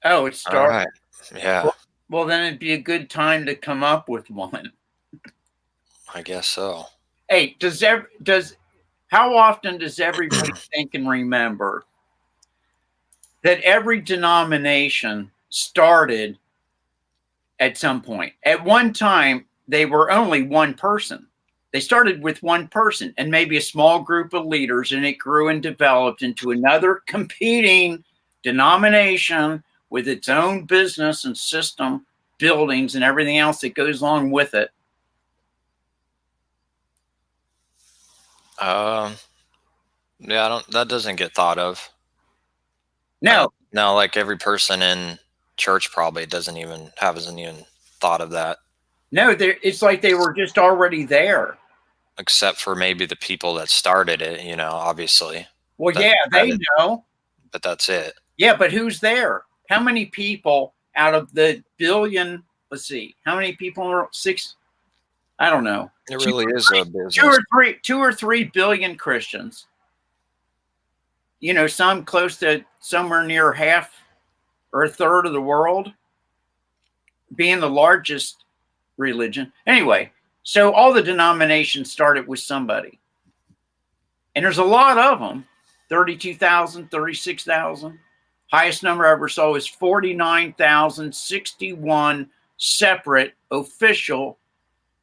Oh, it All started. right. Yeah, Well, then it'd be a good time to come up with one. I guess so. Hey, how often does everybody think and remember that every denomination started at some point? At one time, they were only one person. They started with one person and maybe a small group of leaders, and it grew and developed into another competing denomination with its own business and system, buildings, and everything else that goes along with it. Um, yeah, I don't. That doesn't get thought of. No, Now, like every person in church probably hasn't even thought of that, no, it's like they were just already there. except for maybe the people that started it. Obviously, Well, that yeah, they credit, know. but that's it. Yeah, but who's there? How many people out of the billion? Let's see. How many people are six? I don't know. It Two really or is a three, two business. or three, 2 or 3 billion Christians. Some close to somewhere near half or a third of the world, being the largest religion. Anyway, so all the denominations started with somebody, and there's a lot of them. 32,000, 36,000. Highest number I ever saw was 49,061 separate official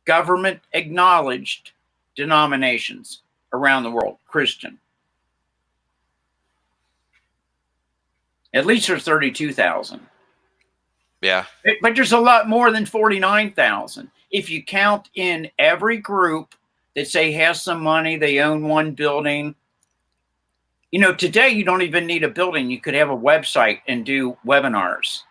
government acknowledged denominations around the world, Christian. At least there's 32,000. Yeah, But there's a lot more than 49,000. If you count in every group that say has some money, they own one building. Today you don't even need a building. You could have a website and do webinars.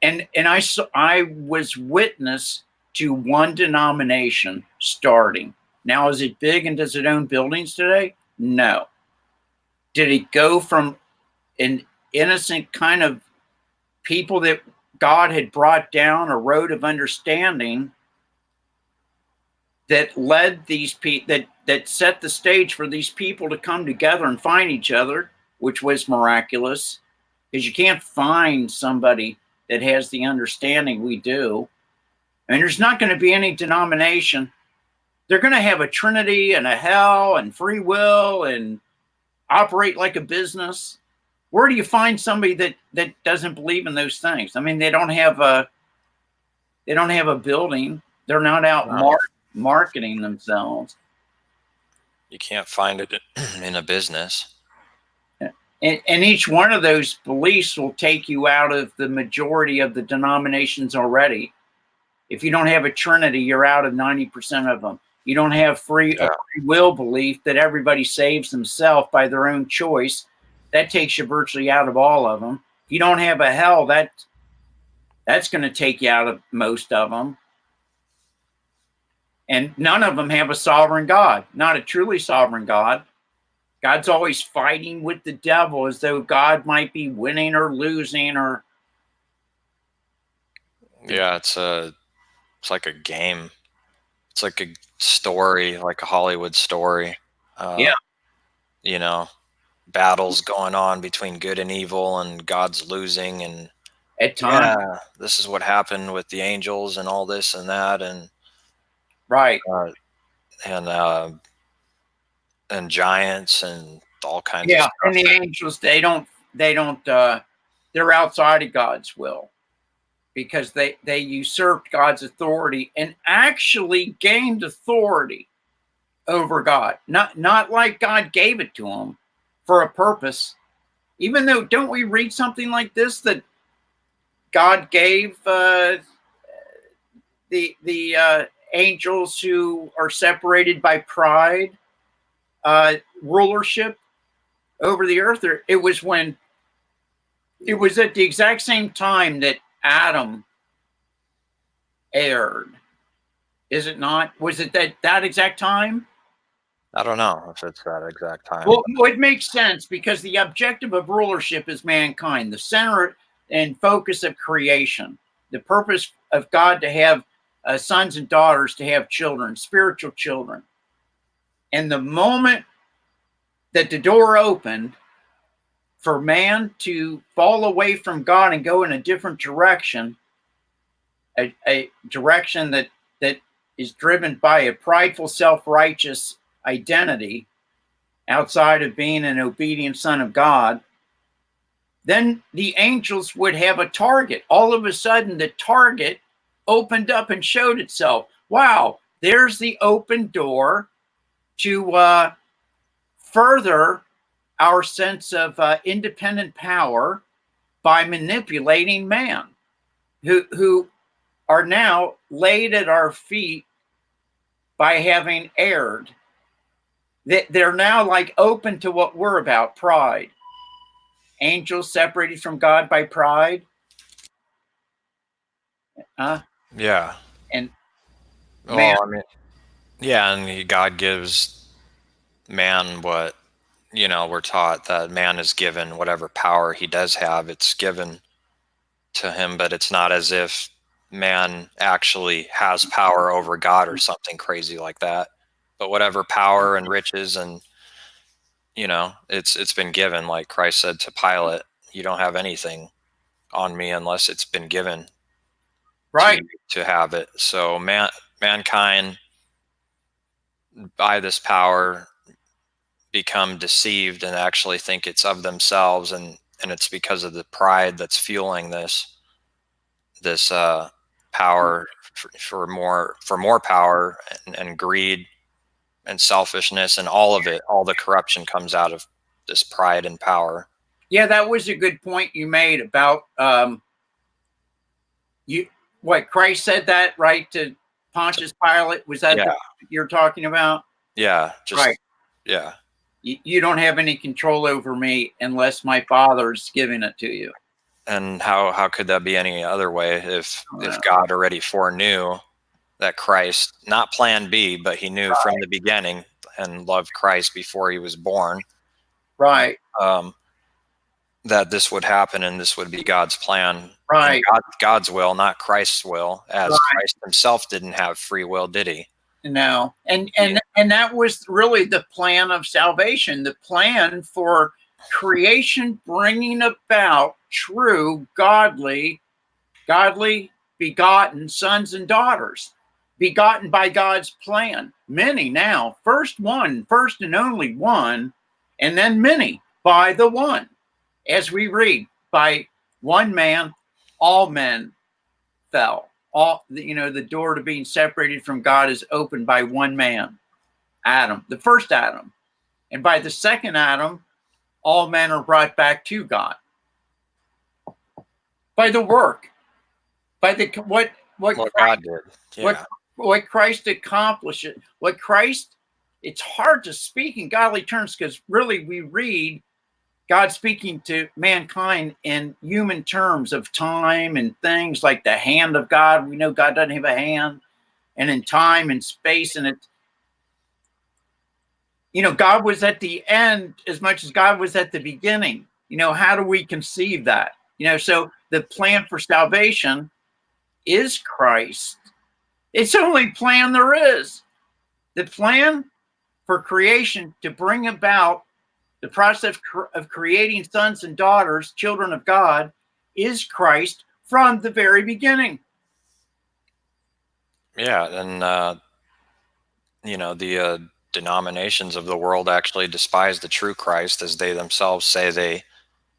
And I was witness to one denomination starting. Now, is it big and does it own buildings today? No. Did it go from an innocent kind of people that God had brought down a road of understanding that led these people that set the stage for these people to come together and find each other, which was miraculous, because you can't find somebody that has the understanding we do. And there's not going to be any denomination. They're going to have a trinity and a hell and free will and operate like a business. Where do you find somebody that doesn't believe in those things? I mean, they don't have a building. They're not out no, marketing themselves. you can't find it in a business. And each one of those beliefs will take you out of the majority of the denominations already. If you don't have a trinity, you're out of 90% of them. You don't have a free will belief that everybody saves themselves by their own choice. That takes you virtually out of all of them. If you don't have a hell, that's going to take you out of most of them. And none of them have a sovereign God, not a truly sovereign God. God's always fighting with the devil as though God might be winning or losing or. Yeah, it's like a game. It's like a story, like a Hollywood story. Yeah. You know, battles going on between good and evil, and God's losing, and At times. yeah, this is what happened with the angels and all this and that, and Right. and and giants and all kinds of Yeah. And stuff. the angels, they're outside of God's will because they usurped God's authority and actually gained authority over God. Not like God gave it to them for a purpose. Even though, don't we read something like this that God gave the angels who are separated by pride rulership over the earth? It was at the exact same time that Adam erred. Is it not? Was it that exact time? I don't know if it's that exact time. Well, it makes sense because the objective of rulership is mankind, the center and focus of creation, the purpose of God to have sons and daughters, to have children, spiritual children. And the moment that the door opened for man to fall away from God and go in a different direction, a direction that is driven by a prideful, self-righteous identity outside of being an obedient son of God, then the angels would have a target. All of a sudden, the target opened up and showed itself. Wow, there's the open door to further our sense of independent power by manipulating man, who are now laid at our feet by having erred. They're now like open to what we're about, pride. Angels separated from God by pride. Yeah. And man, Well, I mean, yeah, and God gives man what, we're taught that man is given whatever power he does have, it's given to him, but it's not as if man actually has power over God or something crazy like that. But whatever power and riches and, it's been given, like Christ said to Pilate, you don't have anything on me unless it's been given right. to have it. So mankind by this power become deceived and actually think it's of themselves, and it's because of the pride that's fueling this power for more power and greed and selfishness, and all of it, all the corruption comes out of this pride and power. Yeah, that was a good point you made about what Christ said that, right, to Pontius Pilate. Was that what you're talking about? Yeah, right. Yeah. You don't have any control over me unless my Father's giving it to you. And how could that be any other way if God already foreknew that Christ, not plan B, but he knew from the beginning and loved Christ before he was born, right? That this would happen and this would be God's plan, right? God's will, not Christ's will, as Christ himself didn't have free will, did he? No, and that was really the plan of salvation, the plan for creation, bringing about true, godly, begotten sons and daughters, begotten by God's plan. Many now, first and only one, and then many by the one. As we read, by one man, all men fell. All, the door to being separated from God is opened by one man, Adam, the first Adam. And by the second Adam, all men are brought back to God. By the work, by the what Christ, God did. Yeah. What Christ accomplished. It's hard to speak in godly terms because really we read God speaking to mankind in human terms of time and things like the hand of God. We know God doesn't have a hand, and in time and space. And it's, God was at the end as much as God was at the beginning. How do we conceive that? So the plan for salvation is Christ. It's the only plan there is. The plan for creation to bring about the process of creating sons and daughters, children of God, is Christ from the very beginning. Yeah, and the denominations of the world actually despise the true Christ, as they themselves say they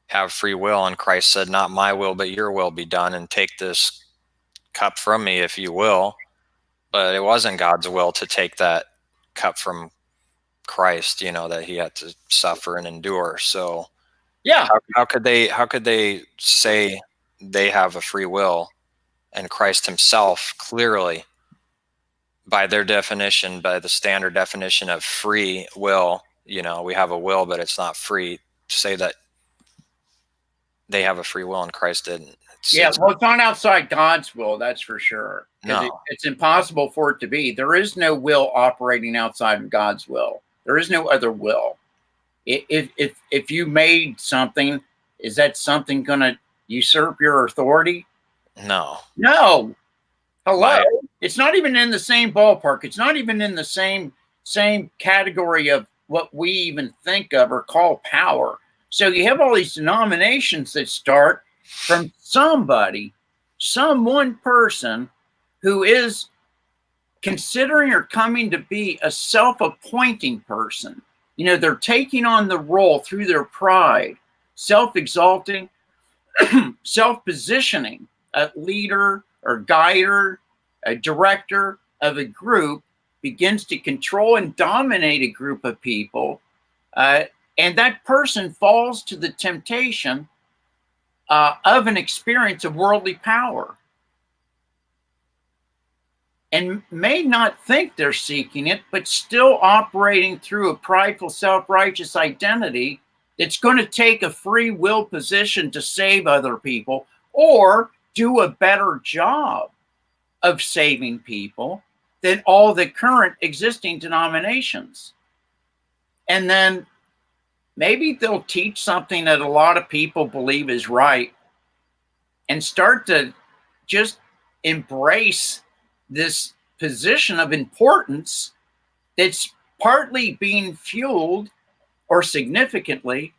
have free will, and Christ said, "Not my will, but your will be done, and take this cup from me if you will." But it wasn't God's will to take that cup from Christ, that he had to suffer and endure. So yeah, how could they say they have a free will, and Christ himself clearly, by their definition, by the standard definition of free will, we have a will, but it's not free, to say that they have a free will and Christ didn't. It's not outside God's will, that's for sure. Because No. it's impossible for it to be. There is no will operating outside of God's will. There is no other will. If you made something, is that something going to usurp your authority? No. Hello. It's not even in the same ballpark. It's not even in the same category of what we even think of or call power. So you have all these denominations that start from somebody, some one person who is considering or coming to be a self-appointing person. You know, they're taking on the role through their pride, self-exalting, self-positioning, a leader or guider, a director of a group, begins to control and dominate a group of people, and that person falls to the temptation of an experience of worldly power, and may not think they're seeking it, but still operating through a prideful, self-righteous identity that's going to take a free will position to save other people or do a better job of saving people than all the current existing denominations. And then maybe they'll teach something that a lot of people believe is right and start to just embrace this position of importance that's partly being fueled or significantly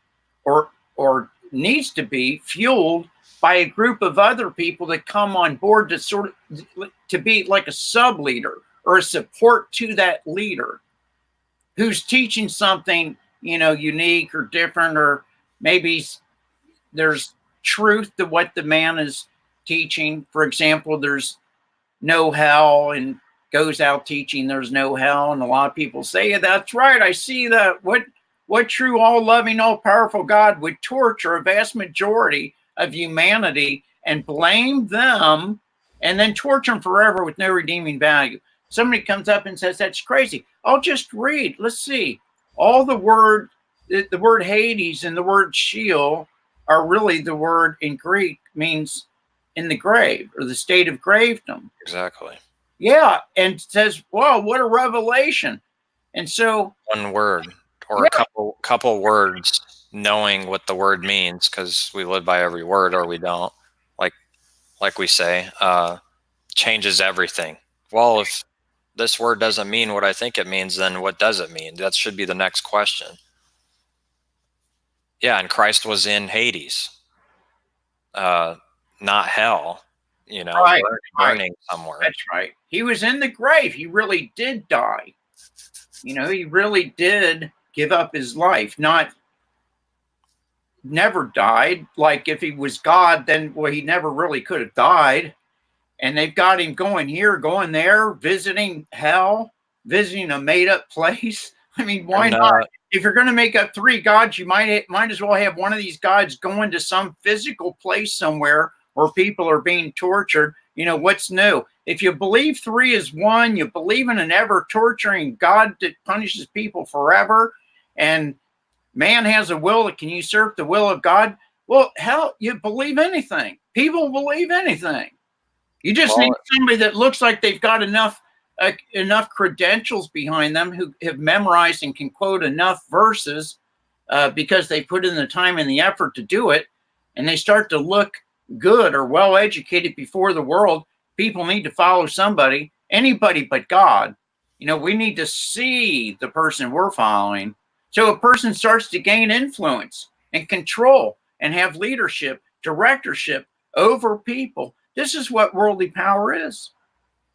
or needs to be fueled by a group of other people that come on board to sort of to be like a sub leader or a support to that leader who's teaching something, you know, unique or different, or maybe there's truth to what the man is teaching. For example, there's no hell, and goes out teaching there's no hell, and a lot of people say, yeah, that's right, I see that. What true, all-loving, all-powerful God would torture a vast majority of humanity and blame them and then torture them forever with no redeeming value? Somebody comes up and says, that's crazy. I'll just read. Let's see. All the word Hades and the word Sheol are really the word in Greek means in the grave or the state of gravedom. Exactly. Yeah. And says, wow, what a revelation. And so one word or yeah, a couple words, knowing what the word means, because we live by every word or we don't, like we say, changes everything. Well, if this word doesn't mean what I think it means, then what does it mean? That should be the next question. Yeah, and Christ was in Hades, not hell, right, burning somewhere. That's right. He was in the grave. He really did die. You know, he really did give up his life, never died. Like if he was God, then well, he never really could have died. And they've got him going here, going there, visiting hell, visiting a made-up place. I mean, why not? If you're going to make up three gods, you might as well have one of these gods going to some physical place somewhere where people are being tortured. You know, what's new? If you believe three is one, you believe in an ever-torturing God that punishes people forever, and man has a will that can usurp the will of God, well, hell, you believe anything. People believe anything. You just need somebody that looks like they've got enough credentials behind them, who have memorized and can quote enough verses because they put in the time and the effort to do it, and they start to look good or well educated before the world. People need to follow somebody, anybody but God. You know, we need to see the person we're following. So a person starts to gain influence and control and have leadership, directorship over people. This is what worldly power is.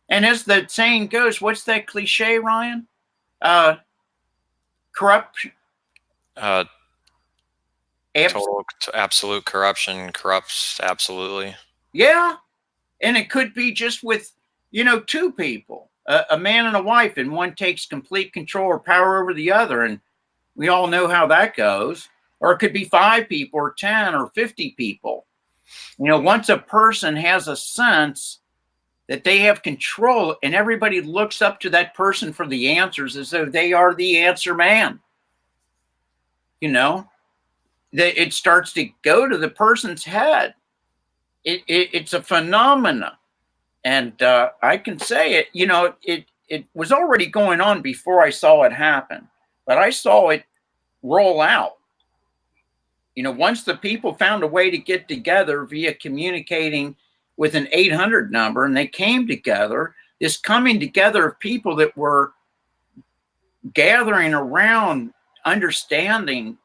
And as the saying goes, what's that cliche, Ryan? Corruption. Total, absolute corruption corrupts absolutely. Yeah. And it could be just with, two people, a man and a wife, and one takes complete control or power over the other. And we all know how that goes. Or it could be 5 people or 10 or 50 people. Once a person has a sense that they have control and everybody looks up to that person for the answers as though they are the answer man, it starts to go to the person's head. It's a phenomena. And I can say it, it was already going on before I saw it happen, but I saw it roll out. Once the people found a way to get together via communicating with an 800 number, and they came together, this coming together of people that were gathering around, understanding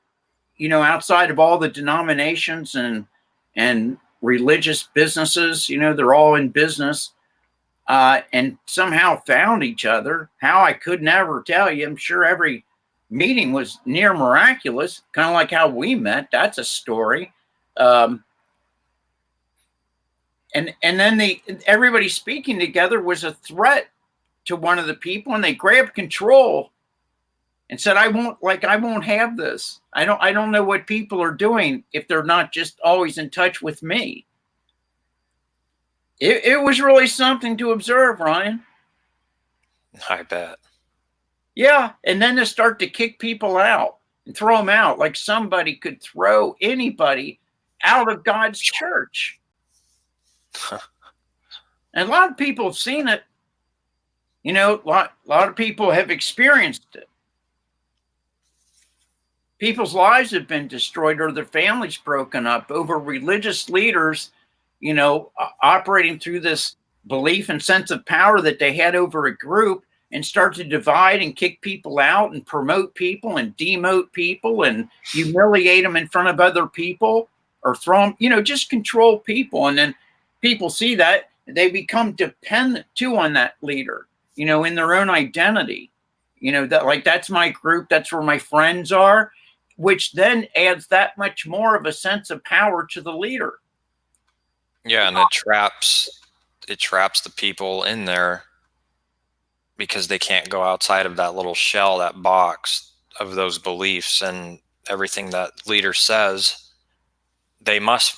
outside of all the denominations and religious businesses, they're all in business, and somehow found each other. How, I could never tell you. I'm sure every meeting was near miraculous, kind of like how we met. That's a story. And then everybody speaking together was a threat to one of the people, and they grabbed control and said, I won't have this. I don't know what people are doing if they're not just always in touch with me. It was really something to observe, Ryan. I bet. Yeah, and then to start to kick people out and throw them out, like somebody could throw anybody out of God's church. And a lot of people have seen it. A lot of people have experienced it. People's lives have been destroyed or their families broken up over religious leaders, operating through this belief and sense of power that they had over a group, and start to divide and kick people out and promote people and demote people and humiliate them in front of other people, or throw them, just control people. And then people see that, they become dependent too on that leader, in their own identity, that's my group, that's where my friends are, which then adds that much more of a sense of power to the leader. Yeah, and it traps the people in there because they can't go outside of that little shell, that box of those beliefs, and everything that leader says, they must,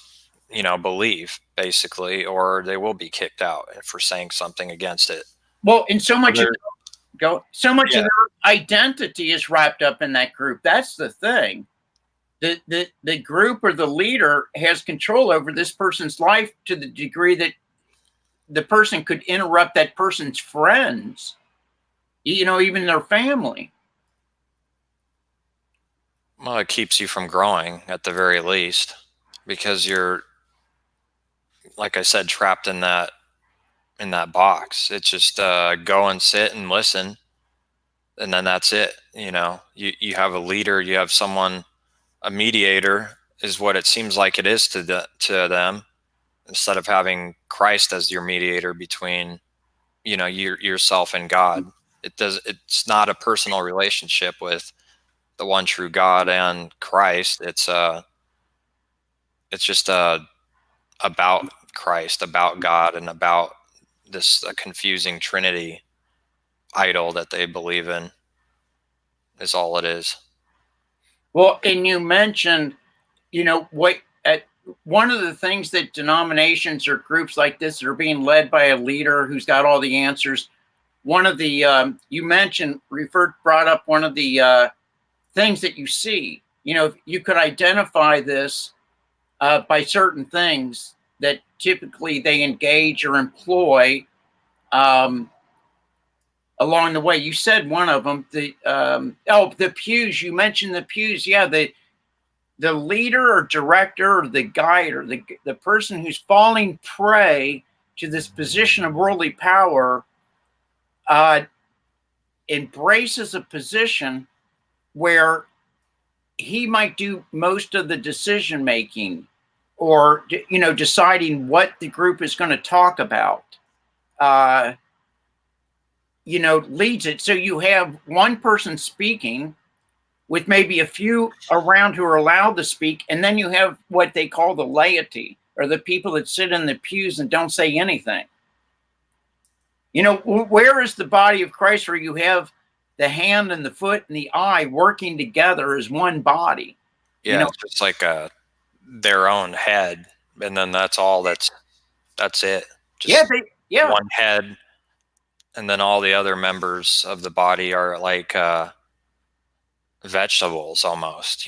believe, basically, or they will be kicked out for saying something against it. Well, and so much of their identity is wrapped up in that group. That's the thing. The group or the leader has control over this person's life to the degree that the person could interrupt that person's friends, even their family. Well, it keeps you from growing at the very least, because you're, like I said, trapped in that box. It's just go and sit and listen, and then that's it. You have a leader, you have someone, a mediator is what it seems like it is to them, instead of having Christ as your mediator between, yourself and God. It's not a personal relationship with the one true God and Christ. It's just about Christ, about God, and about this confusing Trinity idol that they believe in, is all it is. Well, and you mentioned, one of the things that denominations or groups like this that are being led by a leader who's got all the answers. One of the brought up one of the things that you see. You could identify this by certain things that typically they engage or employ along the way. You said one of them, the pews. You mentioned the pews. Yeah, the leader or director or the guide or the person who's falling prey to this position of worldly power embraces a position where he might do most of the decision making, or deciding what the group is going to talk about. Leads it. So you have one person speaking with maybe a few around who are allowed to speak, and then you have what they call the laity, or the people that sit in the pews and don't say anything. Where is the body of Christ where you have the hand and the foot and the eye working together as one body? Yeah, it's just like their own head, and then that's all. That's it. Just one head, and then all the other members of the body are like vegetables almost.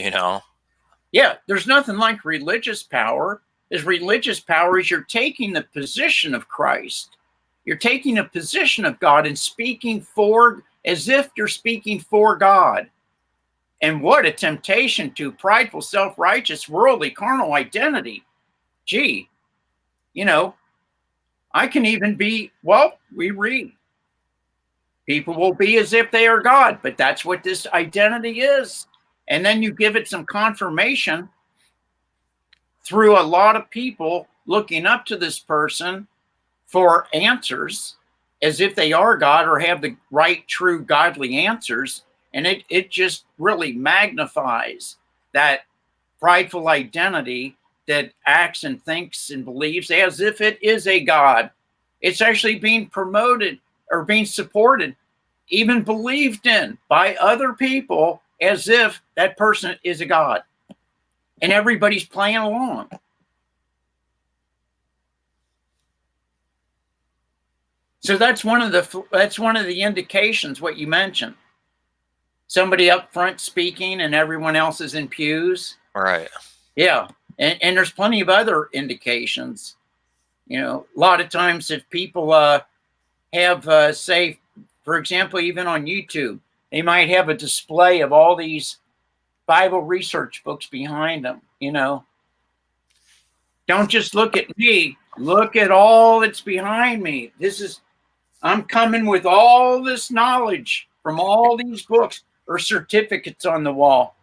Yeah, there's nothing like religious power. Religious power is you're taking the position of Christ. You're taking a position of God and speaking as if you're speaking for God. And what a temptation to prideful, self-righteous, worldly, carnal identity. Gee, I can even be, we read, people will be as if they are God, but that's what this identity is. And then you give it some confirmation through a lot of people looking up to this person for answers as if they are God or have the right, true, godly answers. And it just really magnifies that prideful identity that acts and thinks and believes as if it is a God. It's actually being promoted or being supported, even believed in by other people as if that person is a God. And everybody's playing along. So that's one of the indications, what you mentioned. Somebody up front speaking and everyone else is in pews. Right. Yeah. And there's plenty of other indications. You know, a lot of times if people have, say, for example, even on YouTube, they might have a display of all these Bible research books behind them, you know. Don't just look at me. Look at all that's behind me. I'm coming with all this knowledge from all these books or certificates on the wall.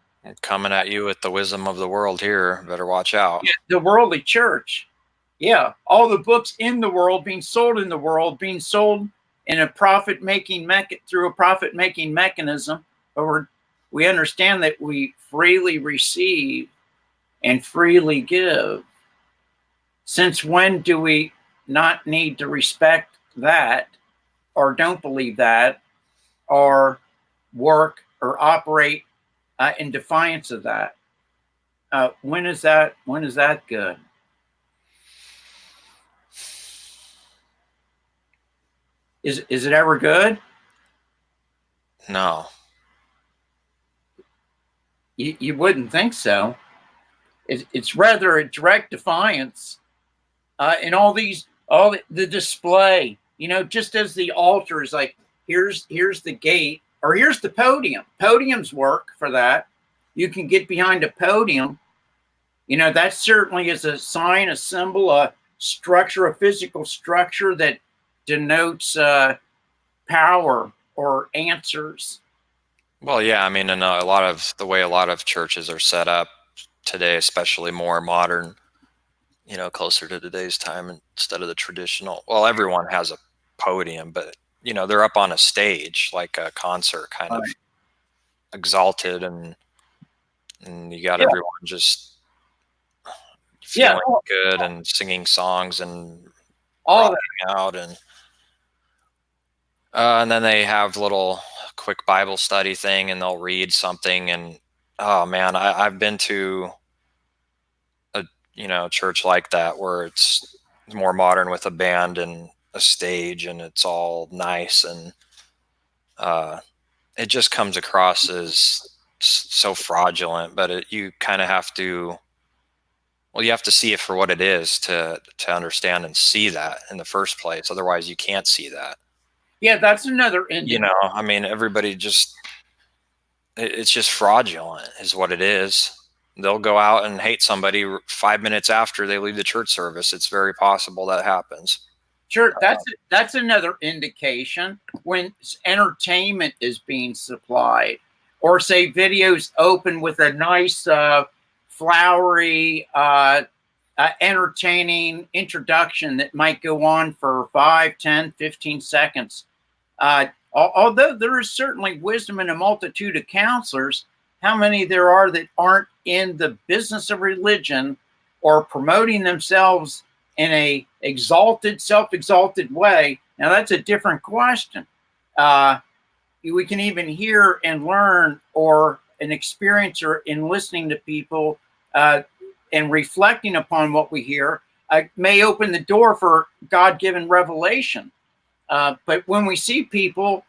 Coming at you with the wisdom of the world here. Better watch out. Yeah, the worldly church. Yeah, all the books in the world being sold in the world, being sold in a through a profit-making mechanism. But we understand that we freely receive and freely give. Since when do we not need to respect that, or don't believe that, or work or operate in defiance of that? When is that good? Is it ever good? No. You wouldn't think so. It's rather a direct defiance. And all the display, you know, just as the altar is like, here's the gate, or here's the podium. Podiums work for that. You can get behind a podium. You know, that certainly is a sign, a symbol, a structure, a physical structure that denotes power or answers. Well, yeah, I mean, and a lot of churches are set up today, especially more modern, you know, closer to today's time instead of the traditional. Well, everyone has a podium, but, you know, they're up on a stage like a concert, kind of exalted, and you got everyone just feeling good and singing songs and rocking out, and then they have little quick Bible study thing, and they'll read something, and oh man, I've been to a church like that where it's more modern with a band and a stage, and it's all nice, and it just comes across as so fraudulent. But you kind of have to, well, you have to see it for what it is to understand and see that in the first place. Otherwise, you can't see that. Yeah, that's another indicator. You know, I mean, everybody it's just fraudulent is what it is. They'll go out and hate somebody 5 minutes after they leave the church service. It's very possible that happens. Sure, that's another indication when entertainment is being supplied, or say videos open with a nice, flowery, entertaining introduction that might go on for 5, 10, 15 seconds. Although there is certainly wisdom in a multitude of counselors, how many there are that aren't in the business of religion or promoting themselves in a self-exalted way? Now that's a different question. We can even hear and learn, or an experiencer in listening to people and reflecting upon what we hear may open the door for God-given revelation. But when we see people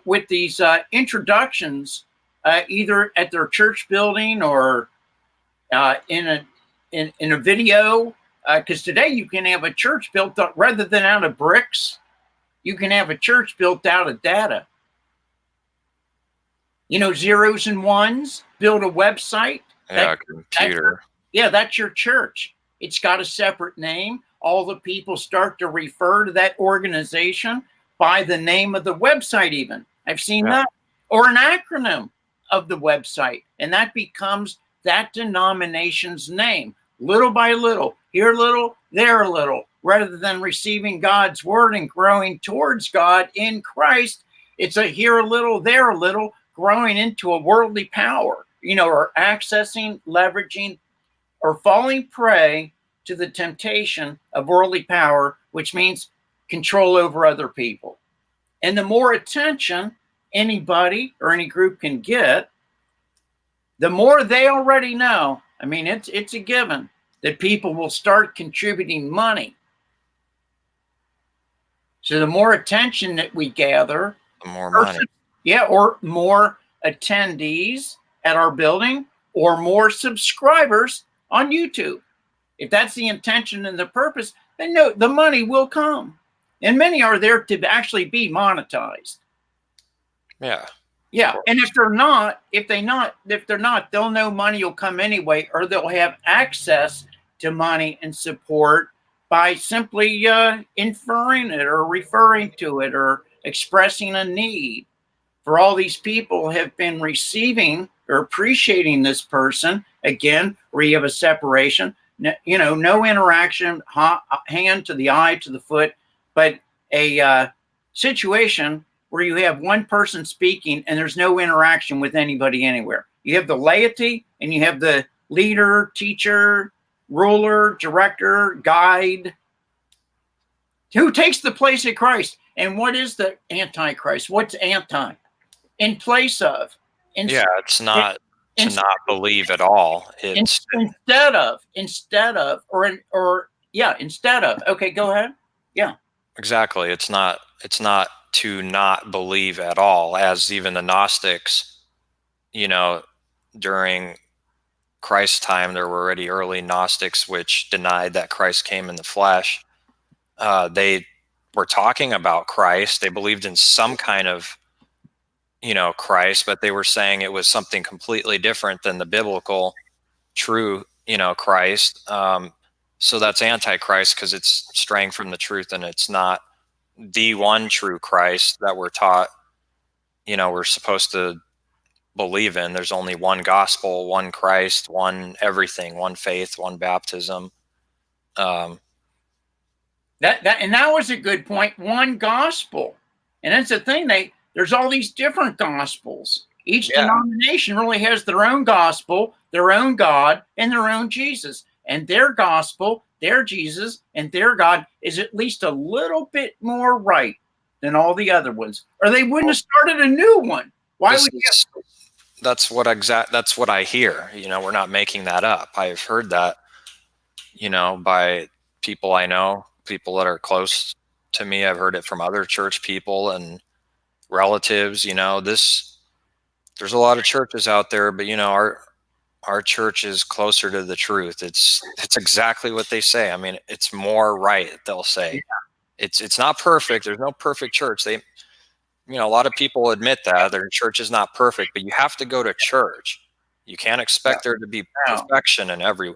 with these introductions, either at their church building or in a video, because today you can have a church built up rather than out of bricks. You can have a church built out of data. You know, zeros and ones. Build a website. Yeah, computer. That's your church. It's got a separate name. All the people start to refer to that organization by the name of the website even. I've seen that. Or an acronym. of the website, and that becomes that denomination's name. Little by little, here a little, there a little, rather than receiving God's word and growing towards God in Christ, it's a here a little, there a little, growing into a worldly power, or accessing, leveraging, or falling prey to the temptation of worldly power, which means control over other people. And the more attention anybody or any group can get, the more they already know. I mean, it's a given that people will start contributing money. So the more attention that we gather, The more money. or more attendees at our building, or more subscribers on YouTube. If that's the intention and the purpose, then no, the money will come. And many are there to actually be monetized. Yeah. Yeah. And if they're not, they'll know money will come anyway, or they'll have access to money and support by simply inferring it or referring to it or expressing a need. For all these people have been receiving or appreciating this person, again, where you have a separation, no interaction, hand to the eye, to the foot, but a situation where you have one person speaking and there's no interaction with anybody anywhere. You have the laity and you have the leader, teacher, ruler, director, guide, who takes the place of Christ. And what is the Antichrist? What's anti? In place of. It's not to not believe at all. It's instead of. Okay, go ahead. Yeah. Exactly. It's not to not believe at all, as even the Gnostics, during Christ's time, there were already early Gnostics which denied that Christ came in the flesh. They were talking about Christ. They believed in some kind of Christ, but they were saying it was something completely different than the biblical true Christ. So that's Antichrist, because it's straying from the truth, and it's not the one true Christ that we're taught we're supposed to believe in. There's only one gospel, one Christ, one everything, one faith, one baptism. That was a good point. One gospel. And that's the thing, there's all these different gospels. Each denomination really has their own gospel, their own God, and their own Jesus. And their gospel, their Jesus, and their God is at least a little bit more right than all the other ones, or they wouldn't have started a new one. That's what I hear. We're not making that up. I've heard that, by people I know, people that are close to me. I've heard it from other church people and relatives. There's a lot of churches out there, but our church is closer to the truth. It's exactly what they say. I mean, it's more right, they'll say. Yeah. It's not perfect. There's no perfect church. A lot of people admit that their church is not perfect, but you have to go to church. You can't expect there to be perfection in every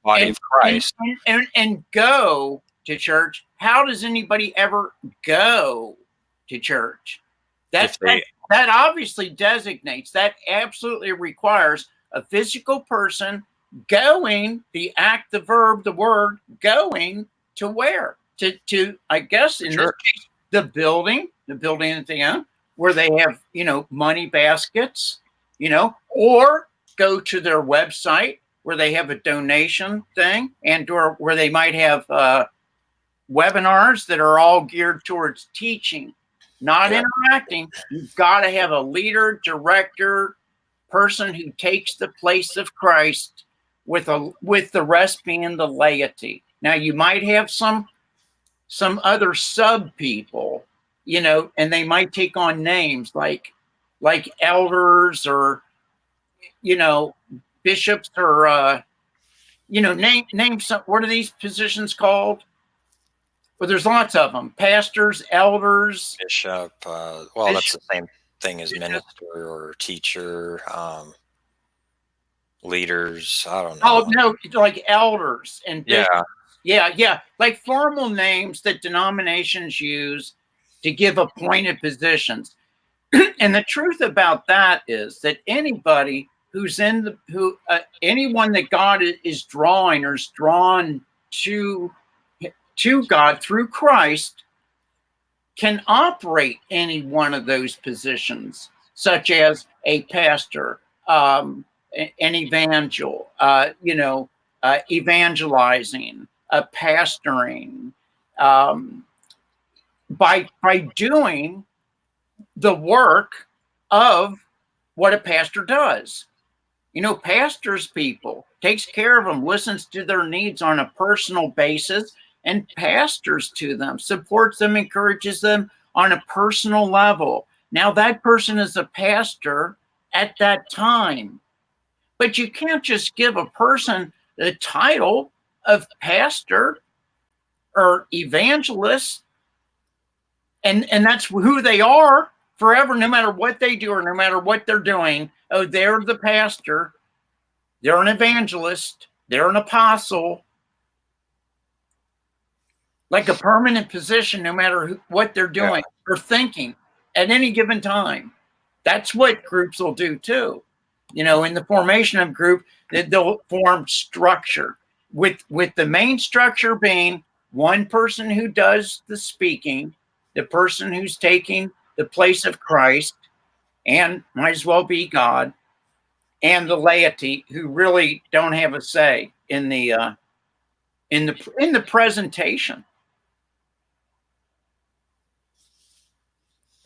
body of Christ. And go to church. How does anybody ever go to church? That obviously designates, that absolutely requires a physical person going, the act, the verb, the word, going to where? To I guess in this case, the building that they own, where they have, money baskets, or go to their website where they have a donation thing, and or where they might have webinars that are all geared towards teaching, not interacting. You've got to have a leader, director, person who takes the place of Christ, with the rest being the laity. Now you might have some other sub people, and they might take on names like elders or bishops or name some. What are these positions called? Well, there's lots of them: pastors, elders, bishop. That's the same thing as minister or teacher, leaders. I don't know. Oh no, like elders and bishops. Yeah, like formal names that denominations use to give appointed positions. And the truth about that is that anybody who's anyone that God is drawing or is drawn to God through Christ can operate any one of those positions, such as a pastor, an evangel, evangelizing, pastoring, by doing the work of what a pastor does. Pastors people, takes care of them, listens to their needs on a personal basis, and pastors to them, supports them, encourages them on a personal level. Now that person is a pastor at that time, but you can't just give a person the title of pastor or evangelist, and that's who they are forever, no matter what they do or no matter what they're doing. Oh, they're the pastor, they're an evangelist, they're an apostle, like a permanent position, no matter what they're doing or thinking at any given time. That's what groups will do too. In the formation of group, they'll form structure, with the main structure being one person who does the speaking, the person who's taking the place of Christ, and might as well be God, and the laity, who really don't have a say in the presentation.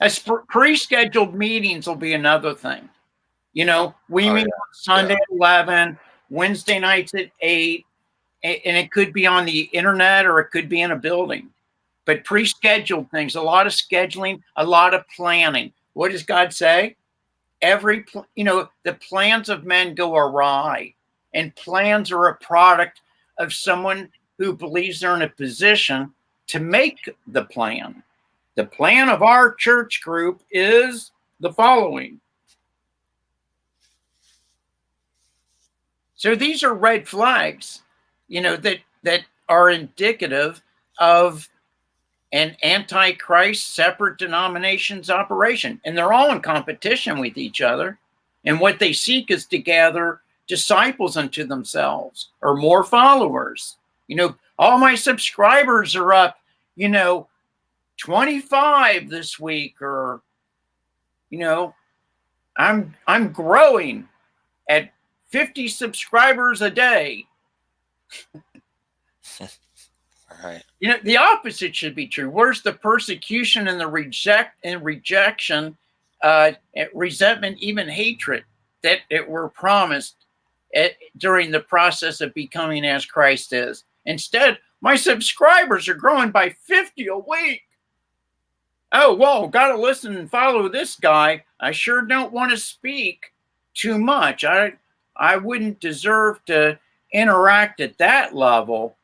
As pre-scheduled meetings will be another thing. We meet on Sunday at 11, Wednesday nights at 8, and it could be on the internet or it could be in a building. But pre-scheduled things, a lot of scheduling, a lot of planning. What does God say? The plans of men go awry, and plans are a product of someone who believes they're in a position to make the plan. The plan of our church group is the following. So these are red flags, that are indicative of an antichrist separate denominations operation. And they're all in competition with each other. And what they seek is to gather disciples unto themselves, or more followers. All my subscribers are up, 25 this week, or I'm growing at 50 subscribers a day. Right. The opposite should be true. Where's the persecution and the rejection, resentment, even hatred that were promised during the process of becoming as Christ is? Instead, my subscribers are growing by 50 a week. Oh, whoa, got to listen and follow this guy. I sure don't want to speak too much. I wouldn't deserve to interact at that level.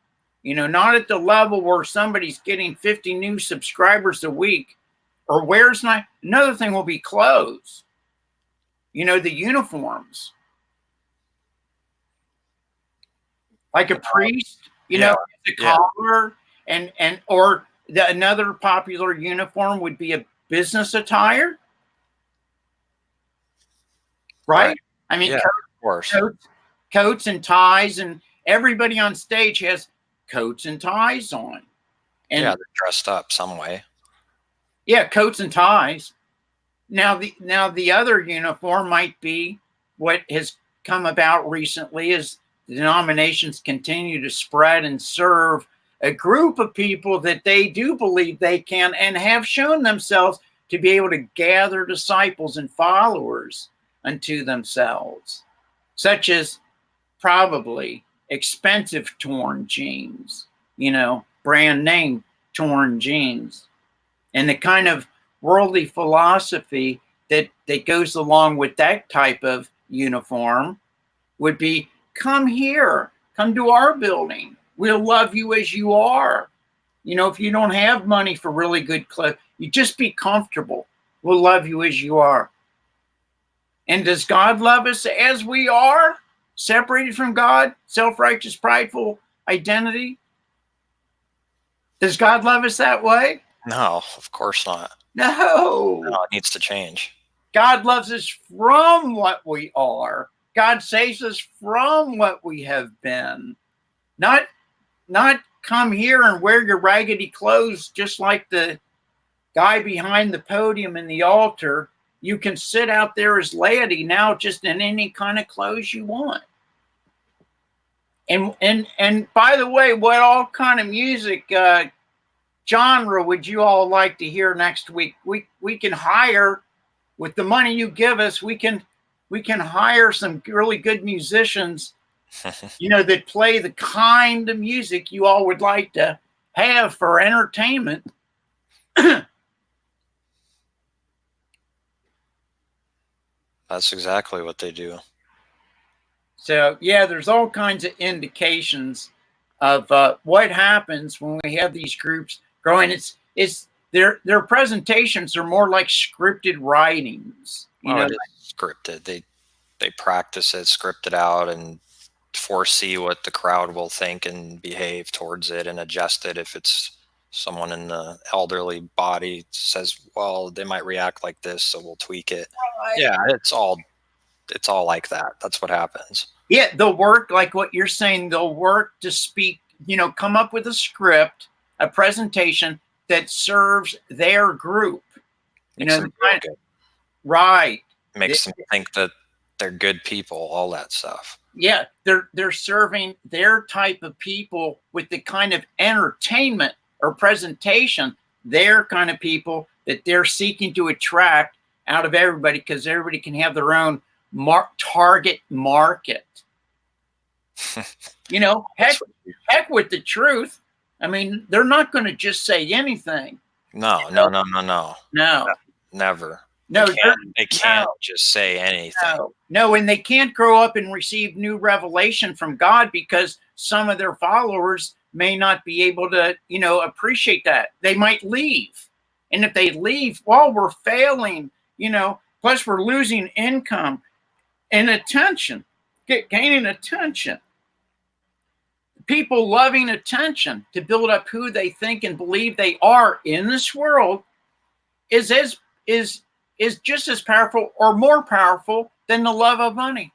Not at the level where somebody's getting 50 new subscribers a week. Or another thing will be clothes. The uniforms. Like a priest, the collar, or another popular uniform would be a business attire. Right? I mean, of course. Coats and ties, and everybody on stage has coats and ties on. And they're dressed up some way. Yeah, coats and ties. Now the other uniform might be what has come about recently, is denominations continue to spread and serve a group of people that they do believe they can and have shown themselves to be able to gather disciples and followers unto themselves, such as probably expensive torn jeans, brand name torn jeans, and the kind of worldly philosophy that goes along with that type of uniform would be, come here, come to our building. We'll love you as you are. If you don't have money for really good clothes, you just be comfortable. We'll love you as you are. And does God love us as we are? Separated from God, self-righteous, prideful identity? Does God love us that way? No, of course not. No. No, it needs to change. God loves us from what we are. God saves us from what we have been. Not come here and wear your raggedy clothes just like the guy behind the podium in the altar. You can sit out there as laity now just in any kind of clothes you want. And by the way, what all kind of music genre would you all like to hear next week? We can hire, with the money you give us, we can hire some really good musicians, that play the kind of music you all would like to have for entertainment. That's exactly what they do. So yeah, there's all kinds of indications of what happens when we have these groups growing. It's their presentations are more like scripted writings. It is scripted. They practice it, script it out, and foresee what the crowd will think and behave towards it, and adjust it if it's someone in the elderly body says, well, they might react like this, so we'll tweak it. Yeah, it's all like that. That's what happens. Yeah, they'll work like what you're saying. They'll work to speak, come up with a script, a presentation that serves their group. Right. Makes them think that they're good people, all that stuff. Yeah, they're serving their type of people with the kind of entertainment or presentation, their kind of people that they're seeking to attract out of everybody, because everybody can have their own target market. Heck with the truth. I mean, they're not going to just say anything. No. Never. No, they can't just say anything. No, and they can't grow up and receive new revelation from God, because some of their followers may not be able to, appreciate that. They might leave. And if they leave, well, we're failing, plus we're losing income and attention, gaining attention. People loving attention to build up who they think and believe they are in this world is just as powerful or more powerful than the love of money.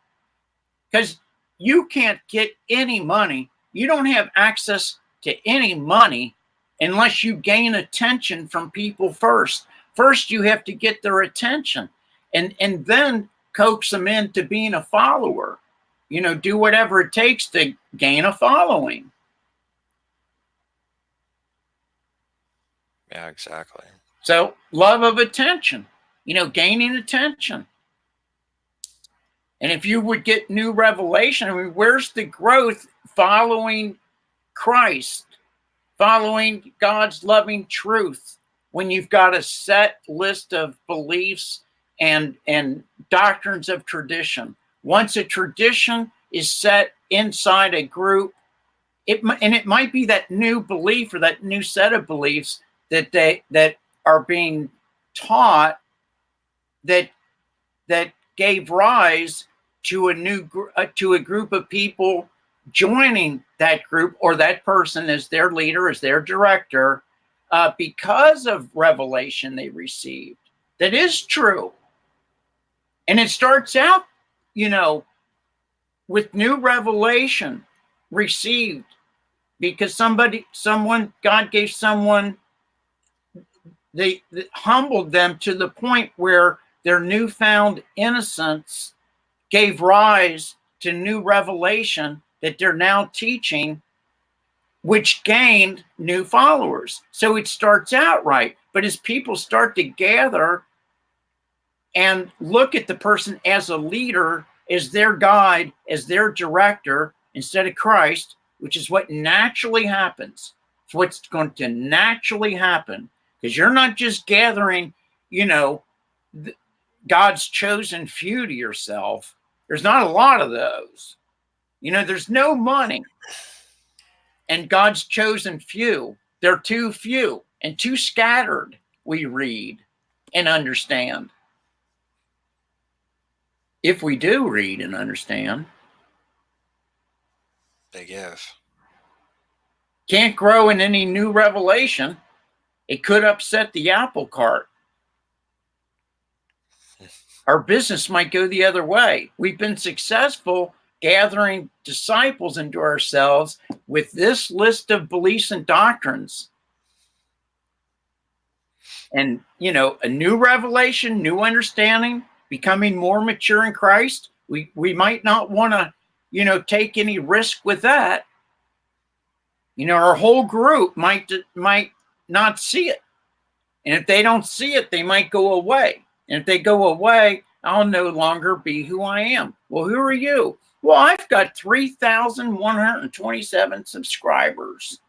Because you can't get any money. You don't have access to any money unless you gain attention from people first. First, you have to get their attention and then coax them into being a follower. Do whatever it takes to gain a following. Yeah, exactly. So, love of attention, gaining attention. And if you would get new revelation, I mean, where's the growth following Christ, following God's loving truth, when you've got a set list of beliefs and doctrines of tradition? Once a tradition is set inside a group, it might be that new belief or that new set of beliefs that are being taught that gave rise to a group of people joining that group, or that person as their leader, as their director, because of revelation they received. That is true. And it starts out, with new revelation received because God gave someone, they humbled them to the point where their newfound innocence gave rise to new revelation that they're now teaching, which gained new followers. So it starts out right. But as people start to gather and look at the person as a leader, as their guide, as their director, instead of Christ, which is what naturally happens. It's what's going to naturally happen, because you're not just gathering, God's chosen few to yourself. There's not a lot of those. There's no money. And God's chosen few, they're too few and too scattered, we read and understand. If we do read and understand. Big if. Can't grow in any new revelation. It could upset the apple cart. our business might go the other way. We've been successful gathering disciples into ourselves with this list of beliefs and doctrines. And, you know, a new revelation, new understanding, becoming more mature in Christ, we might not want to, you know, take any risk with that. You know, our whole group might not see it. And if they don't see it, they might go away. And if they go away, I'll no longer be who I am. Well, who are you? Well, I've got 3,127 subscribers.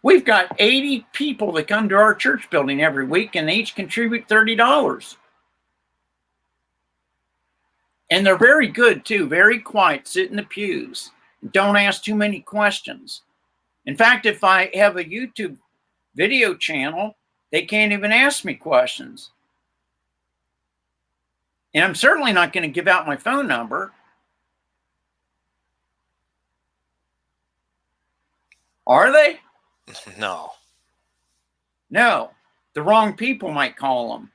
We've got 80 people that come to our church building every week, and they each contribute $30. And they're very good, too. Very quiet, sit in the pews. Don't ask too many questions. In fact, if I have a YouTube video channel, they can't even ask me questions. And I'm certainly not going to give out my phone number. Are they? No. No. The wrong people might call them.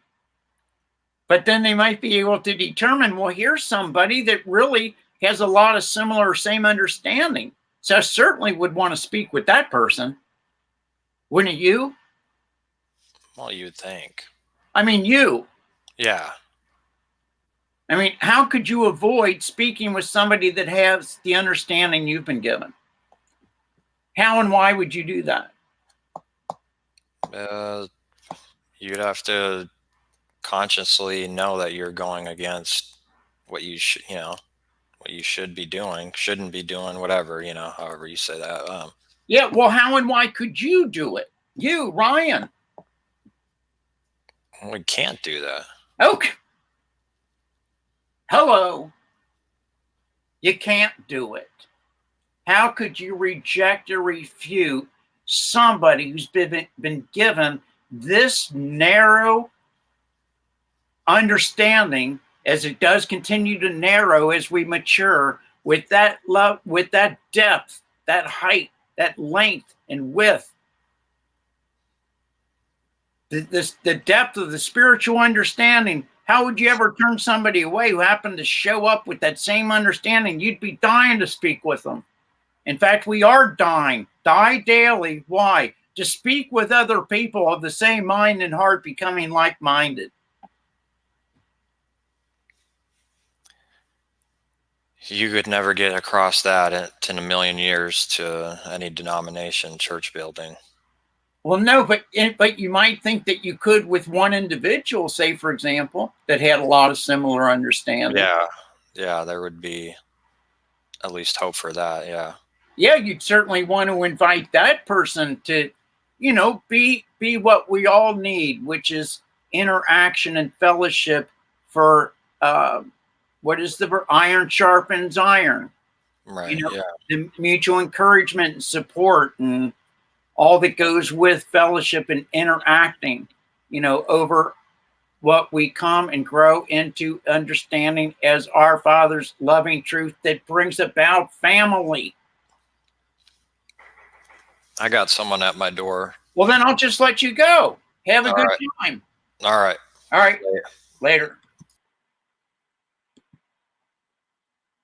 But then they might be able to determine, well, here's somebody that really has a lot of similar, same understanding. So I certainly would want to speak with that person. Wouldn't you? Well, you'd think. I mean, you. Yeah. I mean, how could you avoid speaking with somebody that has the understanding you've been given? How and why would you do that? You'd have to consciously know that you're going against what you should, you know, what you should be doing, shouldn't be doing, whatever, you know, however you say that. Yeah, well, how and why could you do it? You, Ryan. We can't do that. Okay. Hello. You can't do it. How could you reject or refute somebody who's been given this narrow understanding, as it does continue to narrow as we mature, with that love, with that depth, that height, that length and width, the depth of the spiritual understanding? How would you ever turn somebody away who happened to show up with that same understanding? You'd be dying to speak with them. In fact, we are dying. Die daily. Why? To speak with other people of the same mind and heart, becoming like-minded. You could never get across that in a million years to any denomination church building. Well, no, but you might think that you could with one individual, say, for example, that had a lot of similar understanding. Yeah, there would be at least hope for that, yeah. Yeah, you'd certainly want to invite that person to, you know, be what we all need, which is interaction and fellowship for, what is the iron sharpens iron. Right, you know, yeah. The mutual encouragement and support and all that goes with fellowship and interacting, you know, over what we come and grow into understanding as our Father's loving truth that brings about family. I got someone at my door. Well, then I'll just let you go. Have a good time. All right. All right. Later.